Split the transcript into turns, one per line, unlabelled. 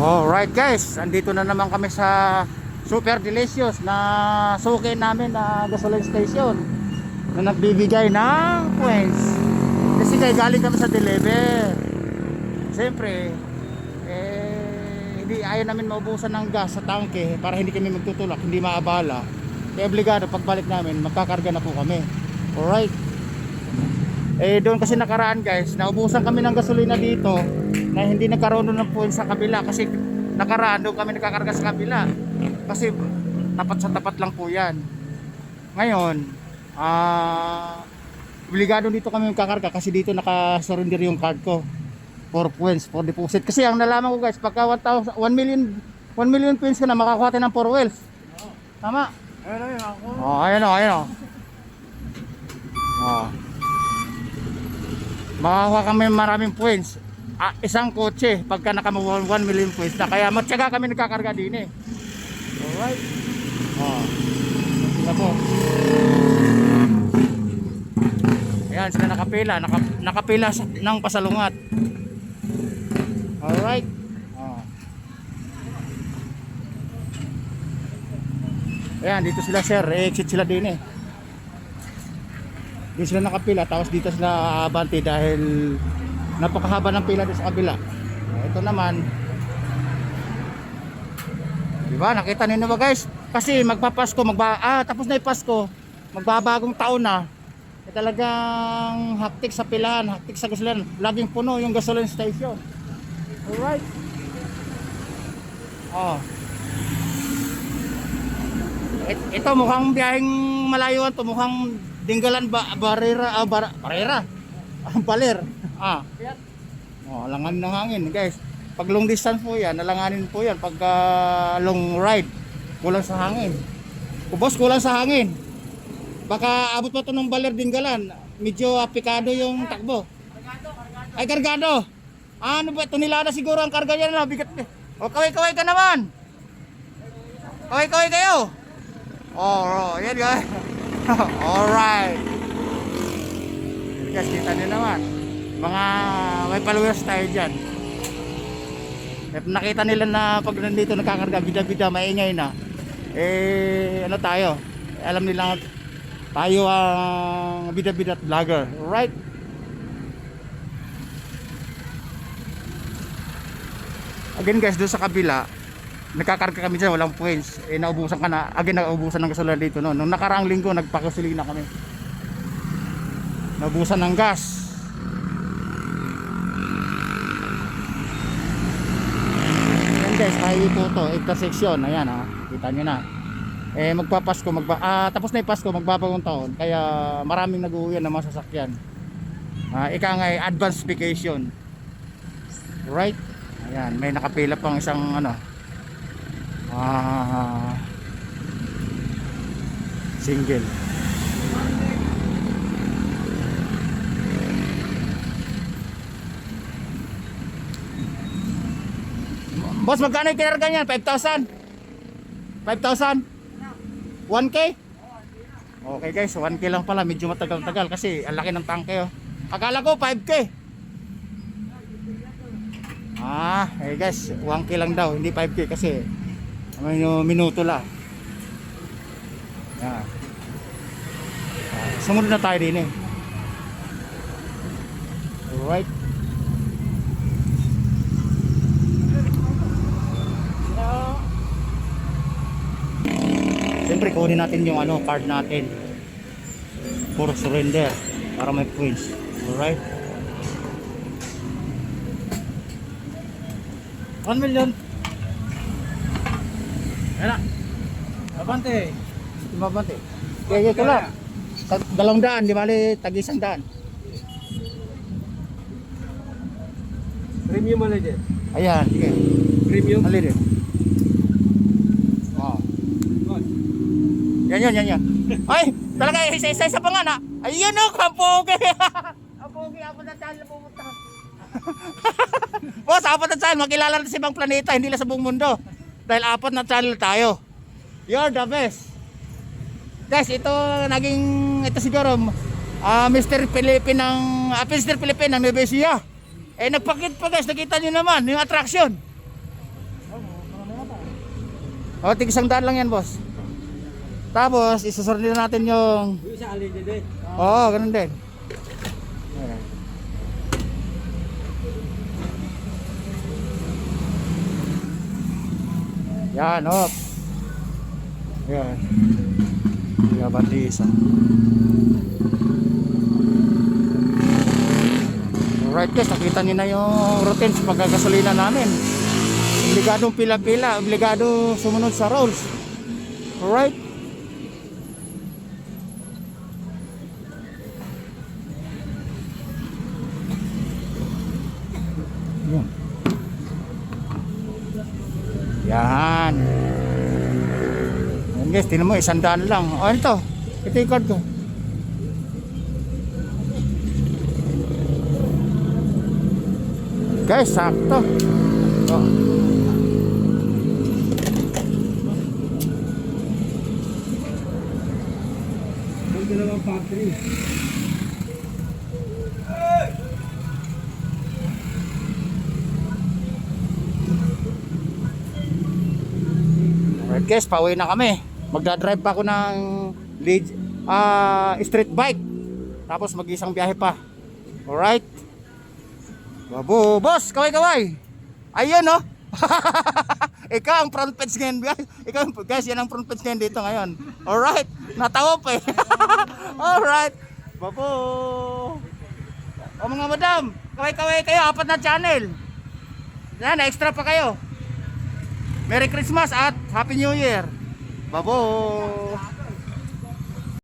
Alright guys, andito na naman kami sa Super Delicious na suki namin na gasoline station na nagbibigay ng points. Kasi kaya galing kami sa deliver. Siyempre, hindi ayaw namin maubusan ng gas sa tangke para hindi kami magtutulak, hindi maabala. Kaya obligado pagbalik namin, magkakarga na po kami. Alright. Doon kasi nakaraan guys, naubusan kami ng gasolina dito na hindi nagkaroon ng points sa kabila kasi nakaraan doon kami nakakarga sa kabila kasi tapat sa tapat lang po yan. Ngayon obligado dito kami magkakarga kasi dito nakasurrender yung card ko for points, for deposit. Kasi ang nalaman ko guys, pagka 1 million points ka na makakuha tayo ng 4 wells. Tama?
Ayun ako.
Ayan o. Makakuha kami maraming points. Isang kotse pagka naka 1 million points na. Kaya matyaga kami nagkakarga din eh. Alright. Sila po. Ayan sila nakapila. Nakapila ng pasalungat. Alright. Ayan dito sila sir. Exit sila din eh. Dito sila nakapila. Tapos dito sila abante dahil napakahaba ng pila doon sa kabila. Ito naman, diba, nakita niyo ba guys? Kasi magpapasko, tapos na yung Pasko, magbabagong taon na. Talagang haptik sa pilahan, haptik sa gasolina. Laging puno yung gasoline station. Alright. Ito mukhang biyaheng malayuan to, mukhang Dinggalan Barrera. Baler. Langan ng hangin guys. Pag long distance po yan, nalanganin po yan. Pag long ride, kulang sa hangin. Boss, kulang sa hangin. Baka abot pa ito ng Baler Dinggalan. Medyo apikado yung takbo. Ay, kargado. Ano ba? Tonelada siguro ang karga niya na. Bigat. O, kaway-kaway ka naman. Kaway-kaway kayo. Yan guys. Alright. Guys, kita nyo naman. Mga may followers tayo dyan. Nakita nila na pag nandito nakakarga, bida-bida, maingay na. Ano tayo? Alam nila tayo ang bida-bida at vlogger. Alright. Again guys, doon sa kabila, nagkakarga kami dyan, walang points. Naubusan ka na, naubusan ng gasolina dito. No? Nung nakaraang linggo, nagpagasolina kami. Naubusan ng gas. Ayan guys, highway po to, intersection. Ayan kita nyo na. Magpapasko, tapos na yung Pasko, magbabagong taon. Kaya maraming nag-uwian ng mga sasakyan. Ika nga advance vacation. Right? Ayan, may nakapila pang isang single. Boss, magkano yung kinarga niyan? 5,000? 5,000? 1K? Okay guys, 1K lang pala. Medyo matagal-tagal kasi ang laki ng tangke. Akala ko 5K. Guys, 1K lang daw, hindi 5K kasi may minuto lang. Yan. Sumunod na tayo din eh. Alright. Siyempre kunin natin yung card natin for surrender para may points. Alright. 1 million. Ayan na. Abante. Mabante. Kaya ito lang. 200, di bali tag-100.
Premium ano din?
Ayan, sige.
Premium?
Alin din. Yan. Ay, talaga isa-isa pa nga na. Ayun o, kampogi. Kampogi, apat na channel pumunta. Boss, apat na channel. Makilala natin sa ibang planeta, hindi lang sa buong mundo. Dahil apat na channel tayo. You're the best. Guys, ito siguro Mr. Philippine ng Nueva Ecija. Nagpakit pa guys, nakita nyo naman yung attraction. O, tig 100 lang yan, boss. Tapos, isusurnin natin yung...
Yung isa alin din.
Oo, ganun din. Ayan. Yan, hop. Yan. Yan, bandi isa. Alright guys, nakita niyo na yung routine sa pagkagasolina namin. Obligadong pila-pila, obligado sumunod sa rules. Alright. Yan. Yan. Yan guys, tinan mo, 100 lang. O, ano to? Ito yung card ko. Guys, sakto. Oh.
May dalawang factory.
Alright guys, pauwi na kami. Magdadrive pa ako ng street bike. Tapos mag-isang biyahe pa. Alright. Babo, boss, kaway-kaway. Ayun, no? Ikaw ang front page ngayon, guys. Guys, yan ang front page ngayon dito ngayon. Alright, natawa pa eh. Alright. Babo. O mga madam, kaway-kaway kayo, 4 na channel. Yan, extra pa kayo. Merry Christmas at Happy New Year. Babo.